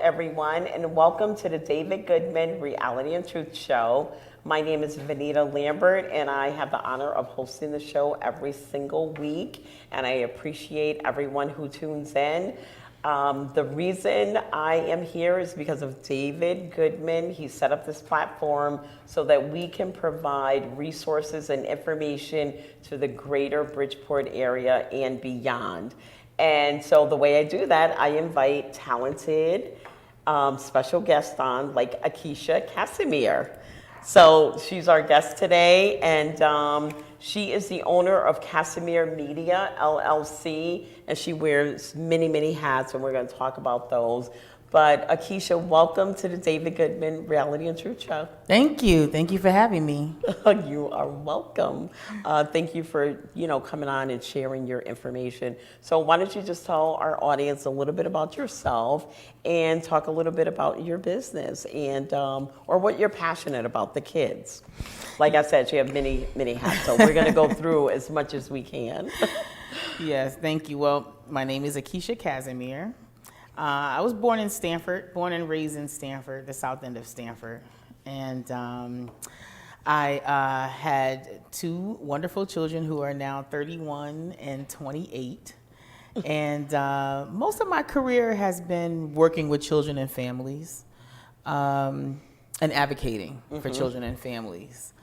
everyone, and welcome to the David Goodman Reality and Truth Show. My name is Vanita Lambert, and I have the honor of hosting the show every single week, and I appreciate everyone who tunes in. The reason I am here is because of David Goodman. He set up this platform so that we can provide resources and information to the greater Bridgeport area and beyond. And so the way I do that, I invite talented special guests on, like Akeisha Casimir. So she's our guest today, and she is the owner of Casimir Media, LLC, and she wears many, many hats, and we're going to talk about those. But Akeisha, welcome to the David Goodman Reality and Truth Show. Thank you. Thank you for having me. You are welcome. Thank you for, coming on and sharing your information. So why don't you just tell our audience a little bit about yourself and talk a little bit about your business and or what you're passionate about, the kids. Like I said, you have many, many hats, so we're going to go through as much as we can. Yes, thank you. Well, my name is Akeisha Casimir. I was born and raised in Stanford, the south end of Stanford. And I had two wonderful children who are now 31 and 28. And most of my career has been working with children and families and advocating for children and families.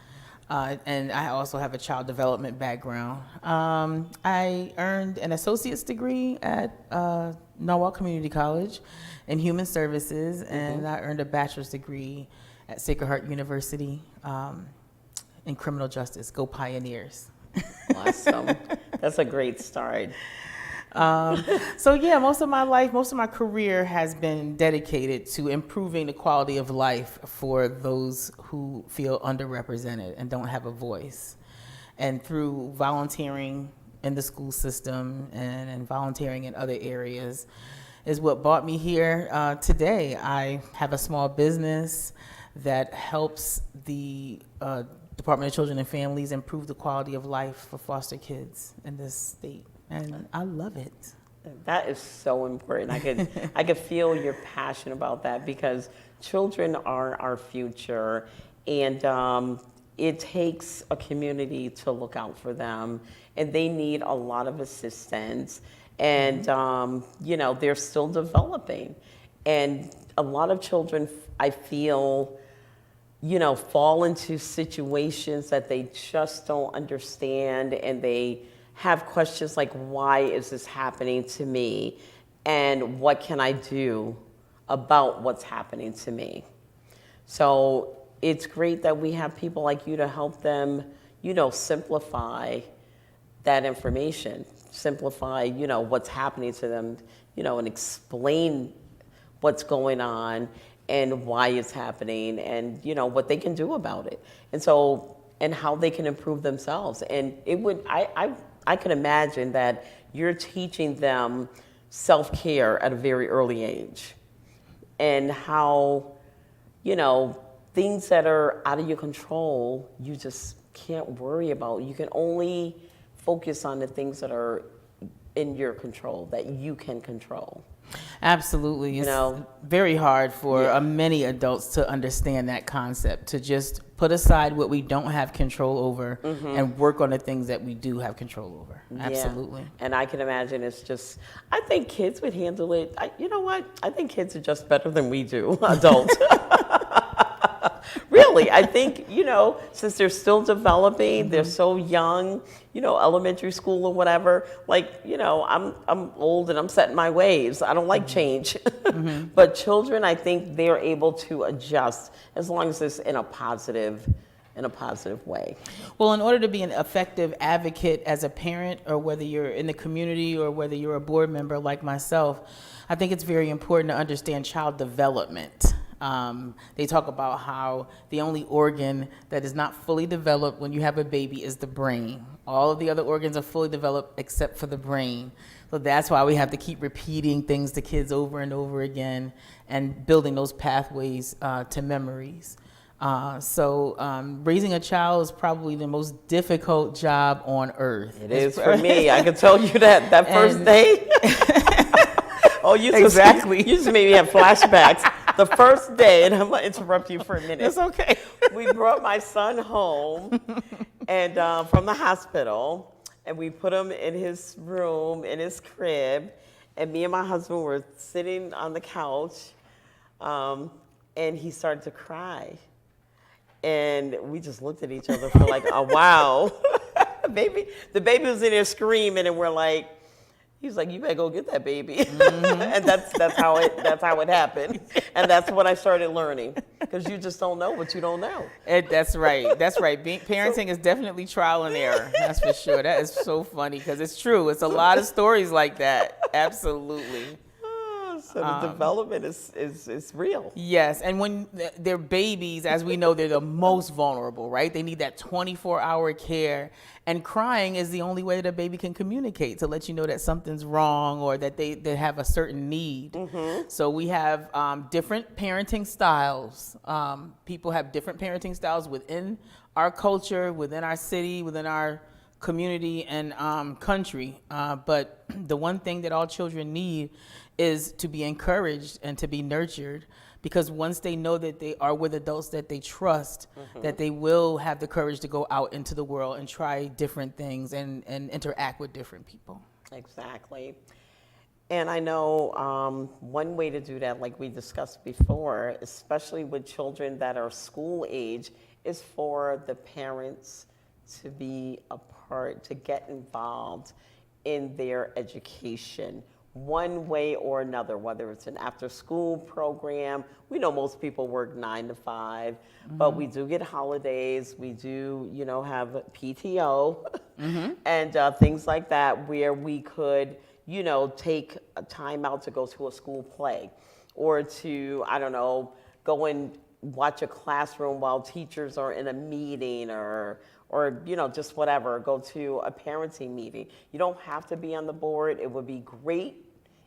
And I also have a child development background. I earned an associate's degree at Norwalk Community College in Human Services, and I earned a bachelor's degree at Sacred Heart University in Criminal Justice. Go Pioneers. Awesome. That's a great start. So yeah, most of my career has been dedicated to improving the quality of life for those who feel underrepresented and don't have a voice. And through volunteering in the school system and volunteering in other areas is what brought me here today. I have a small business that helps the Department of Children and Families improve the quality of life for foster kids in this state. And I love it. That is so important. I could feel your passion about that because children are our future, and it takes a community to look out for them, and they need a lot of assistance. And they're still developing, and a lot of children, I feel, fall into situations that they just don't understand, and they have questions like, why is this happening to me? And what can I do about what's happening to me? So it's great that we have people like you to help them, simplify that information, simplify, what's happening to them, and explain what's going on and why it's happening and, what they can do about it. And so, and how they can improve themselves. And it would, I can imagine that you're teaching them self-care at a very early age and how, things that are out of your control, you just can't worry about. You can only focus on the things that are in your control, that you can control. Absolutely. It's very hard for many adults to understand that concept, to just put aside what we don't have control over and work on the things that we do have control over. Absolutely. Yeah. And I can imagine I think kids would handle it. You know what? I think kids are just better than we do, adults. Really, I think, since they're still developing, they're so young, elementary school or whatever, I'm old and I'm set in my ways. I don't like change. But children, I think they're able to adjust as long as it's in a positive way. Well, in order to be an effective advocate as a parent, or whether you're in the community or whether you're a board member like myself, I think it's very important to understand child development. They talk about how the only organ that is not fully developed when you have a baby is the brain. All of the other organs are fully developed except for the brain. So that's why we have to keep repeating things to kids over and over again and building those pathways to memories. Raising a child is probably the most difficult job on earth. It is for me. I can tell you that first day. Oh, you Exactly. You just made me have flashbacks. The first day, and I'm going to interrupt you for a minute. It's okay. We brought my son home and from the hospital, and we put him in his room, in his crib, and me and my husband were sitting on the couch, and he started to cry. And we just looked at each other for like a while. The baby was in there screaming, and we're like, he was like, "You better go get that baby," and that's how it happened, and that's what I started learning, because you just don't know what you don't know. That's right. Parenting is definitely trial and error. That's for sure. That is so funny because it's true. It's a lot of stories like that. Absolutely. So the development is real. Yes, and when they're babies, as we know, they're the most vulnerable, right? They need that 24-hour care, and crying is the only way that a baby can communicate to let you know that something's wrong or that they have a certain need. Mm-hmm. So we have different parenting styles. People have different parenting styles within our culture, within our city, within our community and country. But the one thing that all children need is to be encouraged and to be nurtured, because once they know that they are with adults that they trust, that they will have the courage to go out into the world and try different things and interact with different people. Exactly. And I know one way to do that, like we discussed before, especially with children that are school age, is for the parents to be a part, to get involved in their education, one way or another, whether it's an after-school program. We know most people work 9 to 5, but we do get holidays. We do, have PTO and things like that, where we could, take a time out to go to a school play, or to, I don't know, go and watch a classroom while teachers are in a meeting, or just whatever, go to a parenting meeting. You don't have to be on the board. It would be great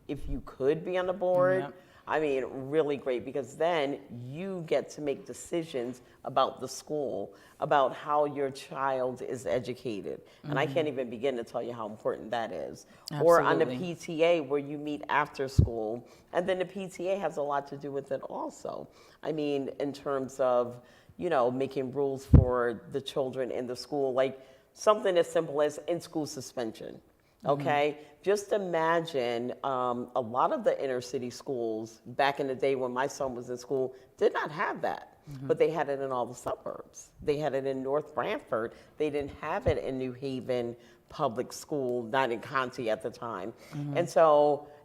if you could be on the board. Yep. I mean, really great, because then you get to make decisions about the school, about how your child is educated. And I can't even begin to tell you how important that is. Absolutely. Or on the PTA, where you meet after school. And then the PTA has a lot to do with it also. I mean, in terms of, making rules for the children in the school, like something as simple as in-school suspension. Okay, just imagine a lot of the inner city schools back in the day when my son was in school did not have that, but they had it in all the suburbs. They had it in North Branford. They didn't have it in New Haven Public School, not in Conti at the time.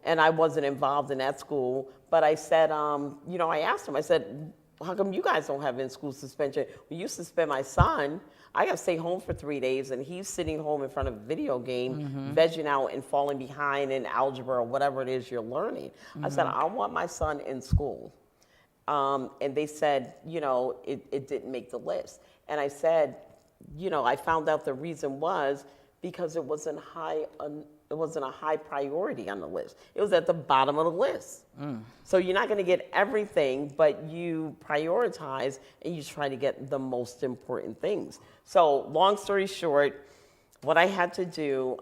And I wasn't involved in that school, but I said, I asked him, I said, how come you guys don't have in-school suspension? When you suspend my son, I got to stay home for 3 days, and he's sitting home in front of a video game, vegging out and falling behind in algebra or whatever it is you're learning. I said, I want my son in school. And they said, it didn't make the list. And I said, I found out the reason was because it wasn't a high priority on the list. It was at the bottom of the list. So you're not going to get everything, but you prioritize and you try to get the most important things. So long story short, what I had to do,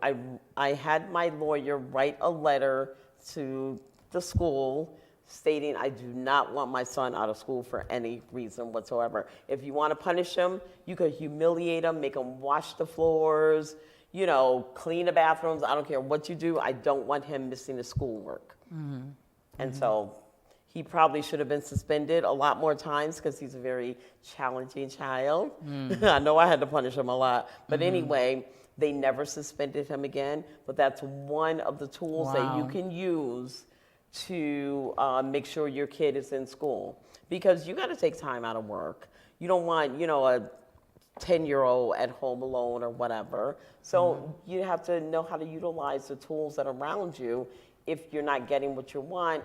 I had my lawyer write a letter to the school stating I do not want my son out of school for any reason whatsoever. If you want to punish him, you could humiliate him, make him wash the floors, clean the bathrooms. I don't care what you do. I don't want him missing his schoolwork. And so he probably should have been suspended a lot more times, because he's a very challenging child. I know I had to punish him a lot. But anyway, they never suspended him again. But that's one of the tools that you can use to make sure your kid is in school. Because you got to take time out of work. You don't want, a 10-year-old at home alone or whatever. So you have to know how to utilize the tools that are around you if you're not getting what you want,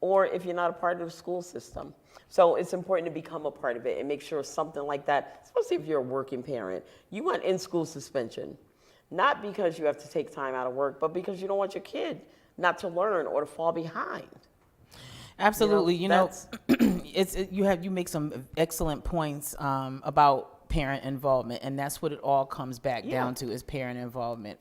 or if you're not a part of the school system. So it's important to become a part of it and make sure something like that, especially if you're a working parent, you want in-school suspension. Not because you have to take time out of work, but because you don't want your kid not to learn or to fall behind. Absolutely. You make some excellent points about parent involvement, and that's what it all comes back down to, is parent involvement.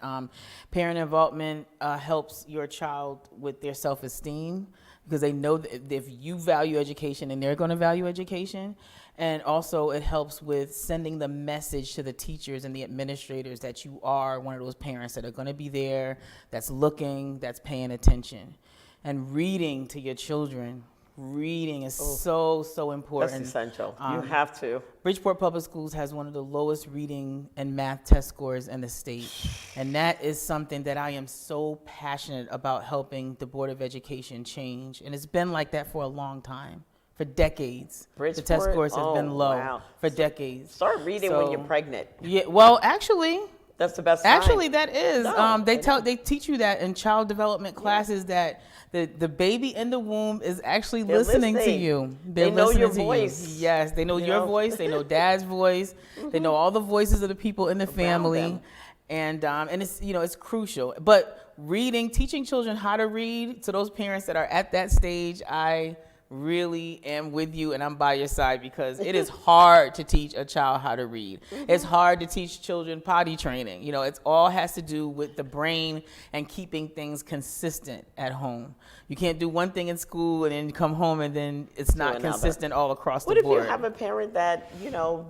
Parent involvement helps your child with their self-esteem, because they know that if you value education, and they're going to value education. And also it helps with sending the message to the teachers and the administrators that you are one of those parents that are going to be there, that's looking, that's paying attention. And reading to your children, reading is so important. That's essential. You have to. Bridgeport Public Schools has one of the lowest reading and math test scores in the state. And that is something that I am so passionate about helping the Board of Education change. And it's been like that for a long time, for decades. Bridgeport? The test scores have been low for So decades. start reading when you're pregnant. Yeah, well, actually, That's the best time. actually that is. No, They teach you that in child development classes, that the baby in the womb is actually listening to you. They know your listening to voice. you. Yes, they know You your know? voice. They know dad's voice. They know all the voices of the people in the family. them. And it's, it's crucial. But teaching children how to read, to those parents that are at that stage, I really am with you, and I'm by your side, because it is hard to teach a child how to read. It's hard to teach children potty training. It all has to do with the brain and keeping things consistent at home. You can't do one thing in school and then come home and then it's not another. consistent all across What the if board. you have a parent that,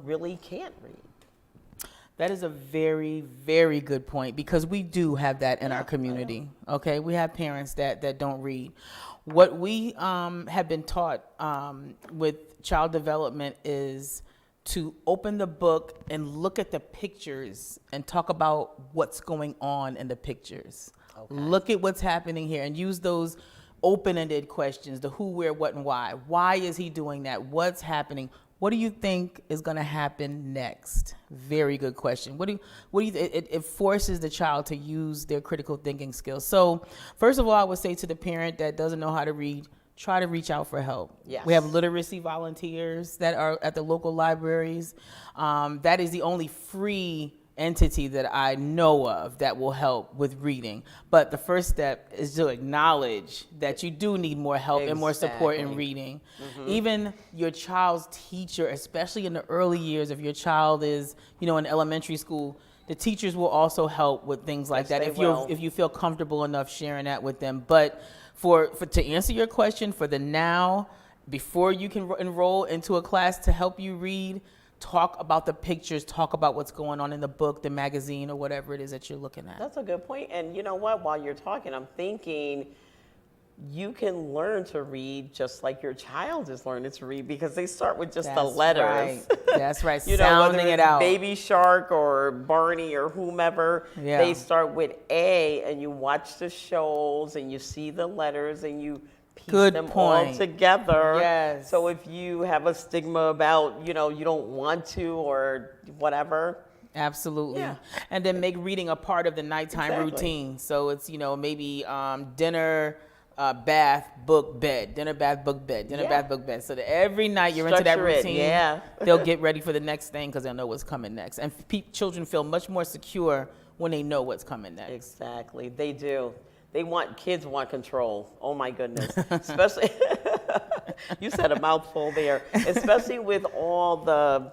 really can't read? That is a very, very good point, because we do have that in our community. Okay, we have parents that don't read. What we have been taught with child development is to open the book and look at the pictures and talk about what's going on in the pictures. Okay. Look at what's happening here and use those open-ended questions, the who, where, what, and why. Why is he doing that? What's happening? What do you think is going to happen next? Very good question. It forces the child to use their critical thinking skills. So first of all, I would say to the parent that doesn't know how to read, try to reach out for help. Yes. We have literacy volunteers that are at the local libraries. That is the only free entity that I know of that will help with reading. But the first step is to acknowledge that you do need more help and more support in reading. Even your child's teacher, especially in the early years, if your child is, in elementary school, the teachers will also help with things like that if you feel comfortable enough sharing that with them. But for to answer your question, for the now, before you can enroll into a class to help you read, talk about the pictures, talk about what's going on in the book, the magazine, or whatever it is that you're looking at. That's a good point. And you know what? While you're talking, I'm thinking you can learn to read just like your child is learning to read, because they start with just the letters. Right. That's right. Whether Sounding it's it out. Baby Shark or Barney or whomever, they start with A, and you watch the shows and you see the letters and you piece them all together. Yes. So if you have a stigma about, you don't want to or whatever. Absolutely. Yeah. And then make reading a part of the nighttime routine. So it's, maybe dinner, bath, book, bed, dinner, bath, book, bed, dinner, bath, book, bed. So that every night you're into that routine, they'll get ready for the next thing because they'll know what's coming next. And children feel much more secure when they know what's coming next. Exactly. They do. Kids want control. Oh my goodness. Especially, you said a mouthful there. Especially with all the,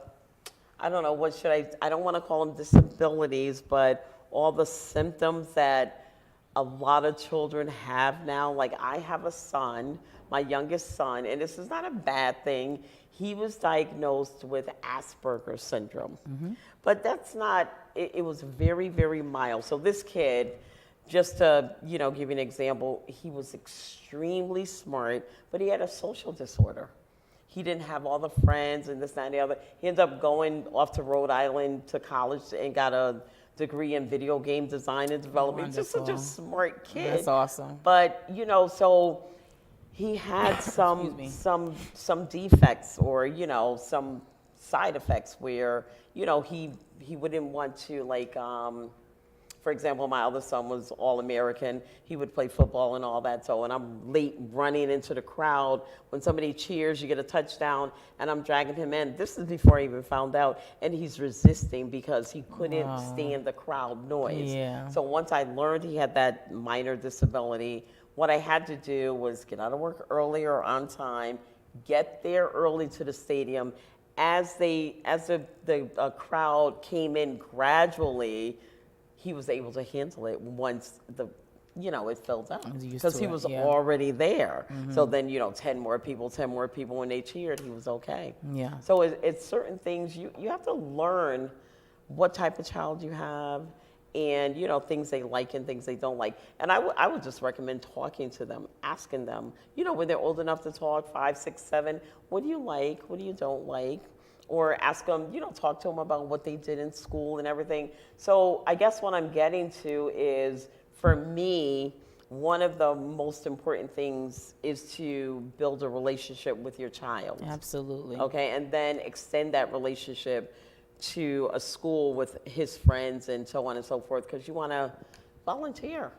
I don't know, I don't want to call them disabilities, but all the symptoms that a lot of children have now. Like I have a son, my youngest son, and this is not a bad thing. He was diagnosed with Asperger's syndrome. But that's not, it was very, very mild. So this kid, just to, give you an example, he was extremely smart, but he had a social disorder. He didn't have all the friends and this, that, and the other. He ended up going off to Rhode Island to college and got a degree in video game design and development. Just such a smart kid. That's awesome. But, so he had some defects or, some side effects where, he wouldn't want to for example, my other son was All-American. He would play football and all that. So, and I'm late running into the crowd. When somebody cheers, you get a touchdown, and I'm dragging him in. This is before I even found out. And he's resisting because he couldn't stand the crowd noise. Yeah. So once I learned he had that minor disability, what I had to do was get out of work earlier on time, get there early to the stadium, as the crowd came in gradually, he was able to handle it once it filled up because he was already there. So then 10 more people, when they cheered, he was okay. Yeah. So it's certain things you have to learn what type of child you have, and things they like and things they don't like. And I would just recommend talking to them, asking them, when they're old enough to talk, 5, 6, 7, what do you like, what do you don't like, or ask them, talk to them about what they did in school and everything. So I guess what I'm getting to is, for me, one of the most important things is to build a relationship with your child. Absolutely. Okay, and then extend that relationship to a school with his friends and so on and so forth, because you want to volunteer.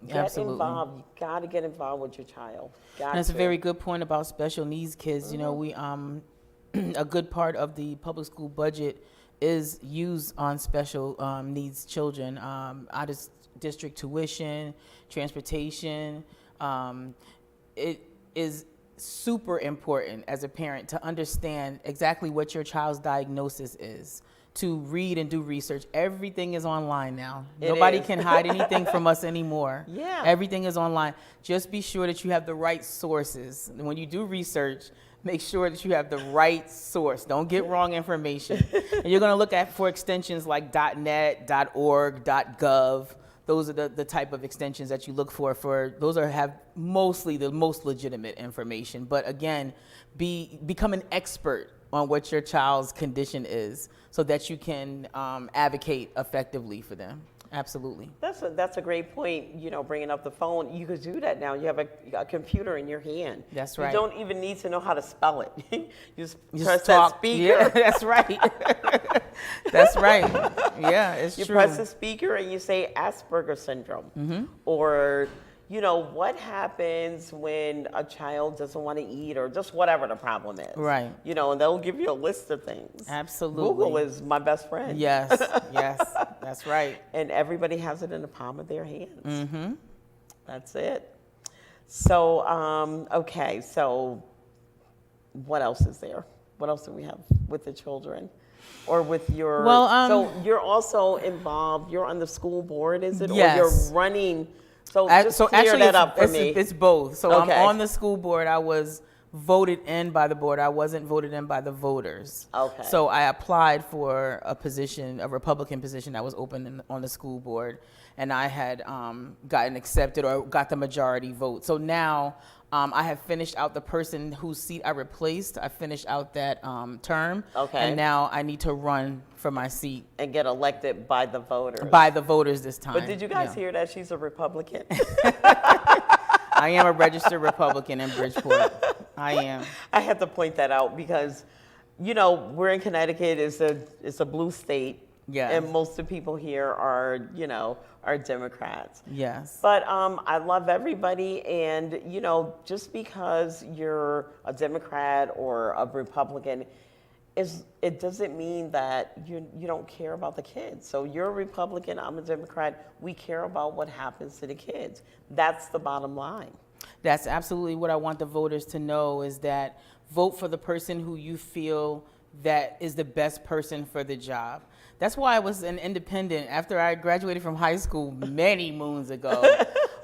Get involved. You got to get involved with your child. That's a very good point about special needs kids. We a good part of the public school budget is used on special needs children. Out of district tuition, transportation. It is super important as a parent to understand exactly what your child's diagnosis is, to read and do research. Everything is online now. Nobody can hide anything from us anymore. Yeah. Everything is online. Just be sure that you have the right sources. When you do research, make sure that you have the right source. Don't get wrong information. And you're going to look for extensions like .net, .org, .gov. Those are the type of extensions that you look for. Those have mostly the most legitimate information. But again, become an expert on what your child's condition is, so that you can advocate effectively for them. Absolutely. That's a great point. Bringing up the phone, you could do that now. You have a computer in your hand. That's right. You don't even need to know how to spell it. you just press that speaker. Yeah, that's right. That's right. Yeah, it's true. You press the speaker and you say Asperger's syndrome, or what happens when a child doesn't want to eat, or just whatever the problem is. Right. And they'll give you a list of things. Absolutely. Google is my best friend. Yes, that's right. And everybody has it in the palm of their hands. That's it. So, okay, so what else is there? What else do we have with the children? Or with your, so you're also involved, you're on the school board, is it? Yes. Or you're running, so clear that up for me. It's both. So okay. I'm on the school board. I was voted in by the board. I wasn't voted in by the voters. Okay. So I applied for a position, a Republican position that was open on the school board, and I had gotten accepted or got the majority vote. So now I have finished out the person whose seat I replaced. I finished out that term. Okay. And now I need to run for my seat. And get elected by the voters. By the voters this time. But did you guys hear that she's a Republican? I am a registered Republican in Bridgeport. I am. I had to point that out because, we're in Connecticut. It's a blue state. Yes. And most of the people here are Democrats. Yes. But I love everybody, and just because you're a Democrat or a Republican, it doesn't mean that you don't care about the kids. So you're a Republican, I'm a Democrat. We care about what happens to the kids. That's the bottom line. That's absolutely what I want the voters to know, is that vote for the person who you feel that is the best person for the job. That's why I was an independent after I graduated from high school many moons ago.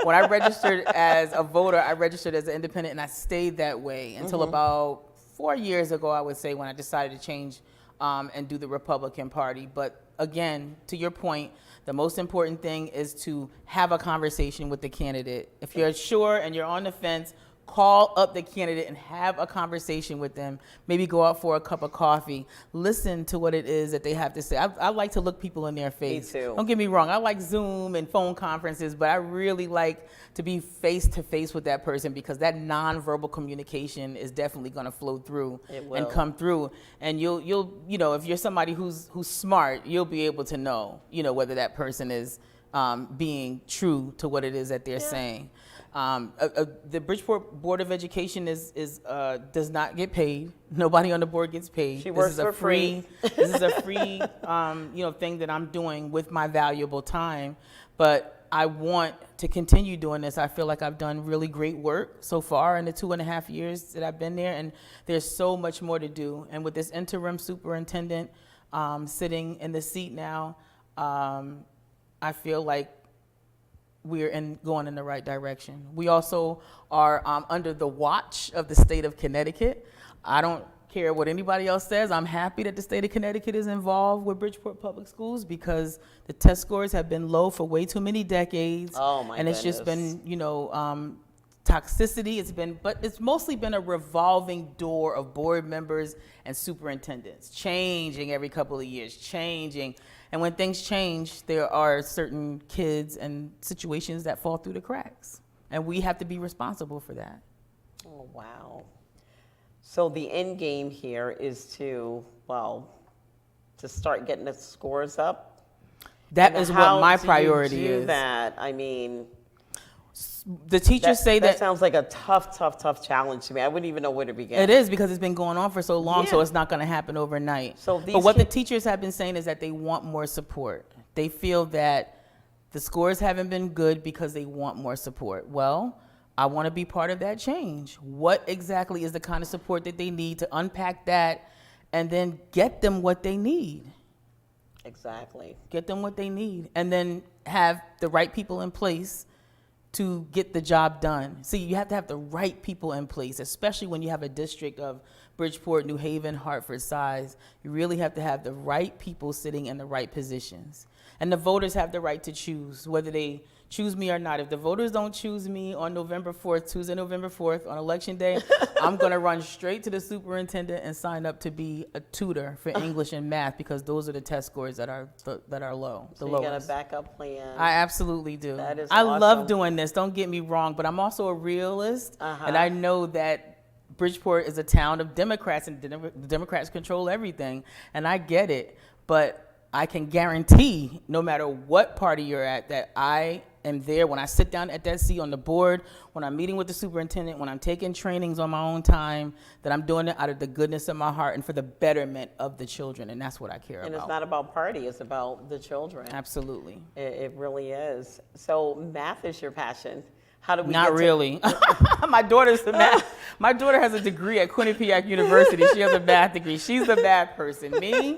When I registered as a voter, I registered as an independent, and I stayed that way until about 4 years ago, I would say, when I decided to change and do the Republican Party. But again, to your point, the most important thing is to have a conversation with the candidate. If you're sure and you're on the fence, call up the candidate and have a conversation with them. Maybe go out for a cup of coffee. Listen to what it is that they have to say. I like to look people in their face. Me too. Don't get me wrong. I like Zoom and phone conferences, but I really like to be face to face with that person, because that nonverbal communication is definitely going to flow through and come through. And you'll if you're somebody who's smart, you'll be able to know whether that person is being true to what it is that they're saying. The Bridgeport Board of Education does not get paid. Nobody on the board gets paid. She works for free. This is a free thing that I'm doing with my valuable time. But I want to continue doing this. I feel like I've done really great work so far in the 2.5 years that I've been there, and there's so much more to do. And with this interim superintendent sitting in the seat now, I feel like we're going in the right direction. We also are under the watch of the state of Connecticut. I don't care what anybody else says. I'm happy that the state of Connecticut is involved with Bridgeport Public Schools because the test scores have been low for way too many decades. Oh my And it's goodness. just been, toxicity. But it's mostly been a revolving door of board members and superintendents, changing every couple of years, changing. And when things change, there are certain kids and situations that fall through the cracks. And we have to be responsible for that. Oh, wow. So the end game here is to start getting the scores up. That And is what my how priority do you do is. that? I mean, The teachers say that that sounds like a tough challenge to me. I wouldn't even know where to begin. it is because it's been going on for so long, so Yeah. it's not going to happen overnight. So but these what the kids- teachers have been saying is that they want more support. They feel that the scores haven't been good because they want more support. Well, I want to be part of that change. What exactly is the kind of support that they need to unpack that and then get them what they need? Exactly. Get them what they need, and then have the right people in place to get the job done. See, you have to have the right people in place, especially when you have a district of Bridgeport, New Haven, Hartford size. You really have to have the right people sitting in the right positions. And the voters have the right to choose whether they choose me or not. If the voters don't choose me on November 4th, Tuesday, November 4th, on Election Day, I'm going to run straight to the superintendent and sign up to be a tutor for English and math because those are the test scores that are low, the So you got a lowest. backup plan. I absolutely do. That is I love awesome. doing this. Don't get me wrong, but I'm also a realist, Uh-huh. and I know that Bridgeport is a town of Democrats, and the Democrats control everything, and I get it. But I can guarantee, no matter what party you're at, that I am there when I sit down at that seat on the board, when I'm meeting with the superintendent, when I'm taking trainings on my own time, that I'm doing it out of the goodness of my heart and for the betterment of the children, and that's what I care And about. it's not about party, it's about the children. Absolutely. It really is. So math is your passion. How do we Not get to- really. My daughter's the math. My daughter has a degree at Quinnipiac University. She has a math degree. She's the math person. Me,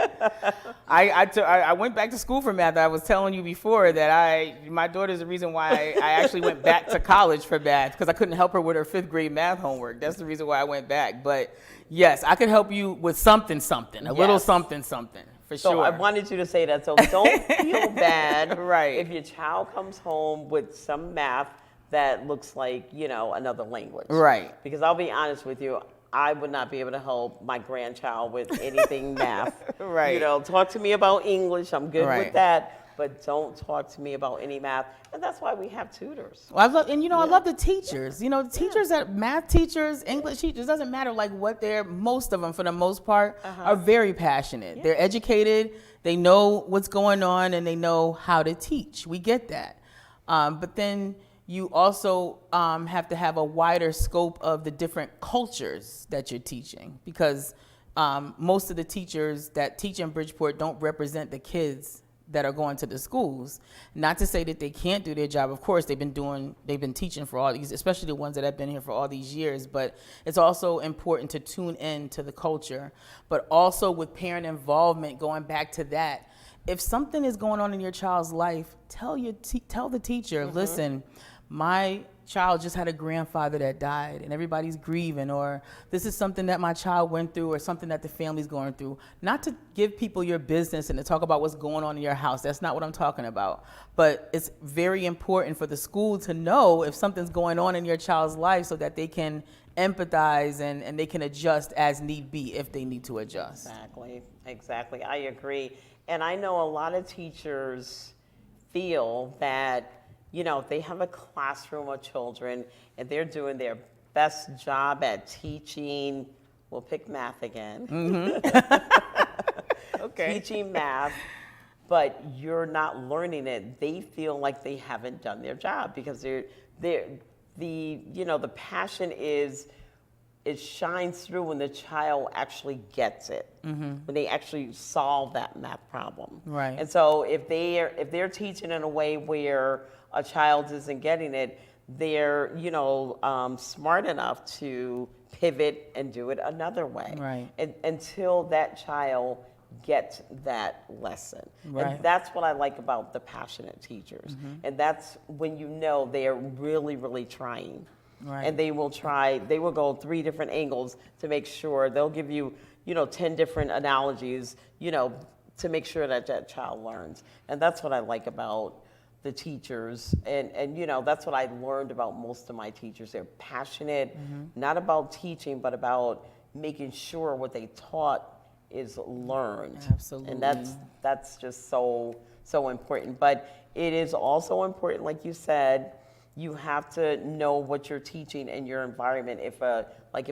I went back to school for math. I was telling you before that my daughter's the reason why I actually went back to college for math because I couldn't help her with her 5th grade math homework. That's the reason why I went back. But yes, I could help you with something, a little Yes. something, for So sure. I wanted you to say that. So don't feel bad Right. if your child comes home with some math that looks like, another language. Right. Because I'll be honest with you, I would not be able to help my grandchild with anything math. Right. Talk to me about English. I'm good Right. with that. But don't talk to me about any math. And that's why we have tutors. Well, I love the teachers. The teachers that math teachers, English teachers, doesn't matter like what most of them for the most part are very passionate. They're educated, they know what's going on, and they know how to teach. We get that. But then you also have to have a wider scope of the different cultures that you're teaching because most of the teachers that teach in Bridgeport don't represent the kids that are going to the schools. Not to say that they can't do their job. Of course, they've been teaching for all these, especially the ones that have been here for all these years. But it's also important to tune in to the culture. But also with parent involvement, going back to that, if something is going on in your child's life, tell the teacher, listen, my child just had a grandfather that died and everybody's grieving, or this is something that my child went through or something that the family's going through. Not to give people your business and to talk about what's going on in your house. That's not what I'm talking about. But it's very important for the school to know if something's going on in your child's life so that they can empathize and they can adjust as need be if they need to adjust. Exactly. I agree. And I know a lot of teachers feel that, if they have a classroom of children and they're doing their best job at teaching, we'll pick math again. Okay. Teaching math, but you're not learning it, they feel like they haven't done their job because the passion is it shines through when the child actually gets it, when they actually solve that math problem. Right. And so if they're teaching in a way where a child isn't getting it, they're smart enough to pivot and do it another way. Right. And, until that child gets that lesson. Right. And that's what I like about the passionate teachers. And that's when they are really, really trying. Right. And they will go 3 different angles to make sure they'll give you, 10 different analogies, to make sure that that child learns. And that's what I like about the teachers. And that's what I learned about most of my teachers. They're passionate, not about teaching, but about making sure what they taught is learned. Absolutely. And that's just so important. But it is also important, like you said, you have to know what you're teaching in your environment. If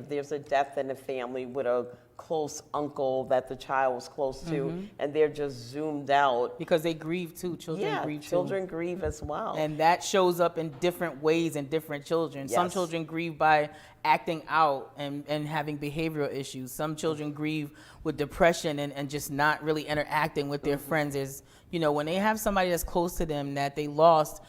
there's a death in the family with a close uncle that the child was close to, and they're just zoomed out. Because they grieve too. Children grieve too. Children grieve as well. And that shows up in different ways in different children. Yes. Some children grieve by acting out and having behavioral issues. Some children grieve with depression and just not really interacting with their friends. Is when they have somebody that's close to them that they lost,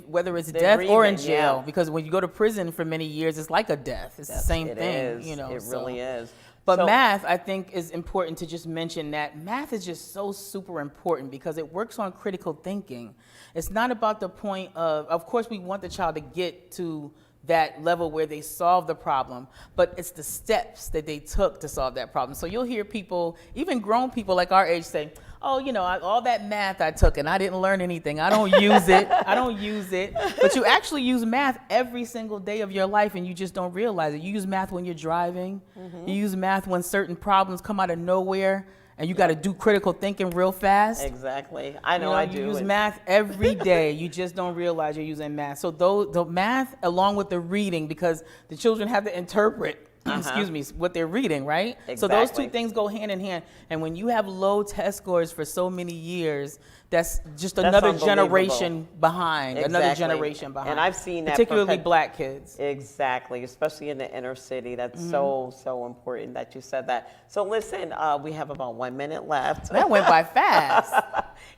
whether it's death or in jail, because when you go to prison for many years, it's like a death. It's the same thing. It really is. But math, I think, is important to just mention that math is just so super important because it works on critical thinking. It's not about the point of course, we want the child to get to that level where they solve the problem, but it's the steps that they took to solve that problem. So you'll hear people, even grown people like our age, say, oh, all that math I took and I didn't learn anything. I don't use it. I don't use it. But you actually use math every single day of your life and you just don't realize it. You use math when you're driving. You use math when certain problems come out of nowhere and you got to do critical thinking real fast. Exactly. I know I do. You use math every day. You just don't realize you're using math. So the math along with the reading, because the children have to interpret what they're reading, right? Exactly. So those 2 things go hand in hand. And when you have low test scores for so many years, that's just another generation behind. Exactly. Another generation behind. And I've seen that particularly black kids. Exactly, especially in the inner city. That's so important that you said that. So listen, we have about 1 minute left. That went by fast.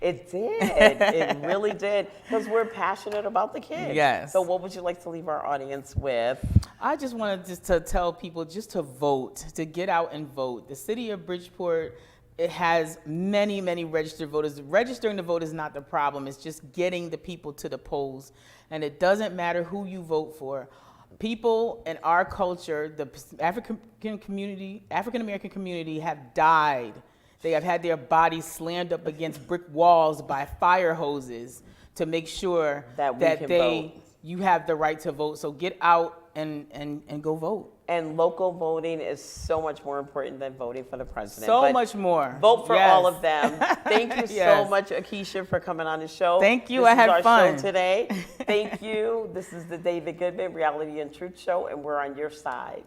It did. It really did. Because we're passionate about the kids. Yes. So what would you like to leave our audience with? I just wanted to tell people just to vote, to get out and vote. The city of Bridgeport, it has many, many registered voters. Registering to vote is not the problem. It's just getting the people to the polls. And it doesn't matter who you vote for. People in our culture, the African American community have died. They have had their bodies slammed up against brick walls by fire hoses to make sure that you have the right to vote. So get out and go vote. And local voting is so much more important than voting for the president. So much more. Vote for all of them. Thank you so much, Akeisha, for coming on the show. Thank you. I had fun. This is our show today. Thank you. This is the David Goodman Reality and Truth Show, and we're on your side.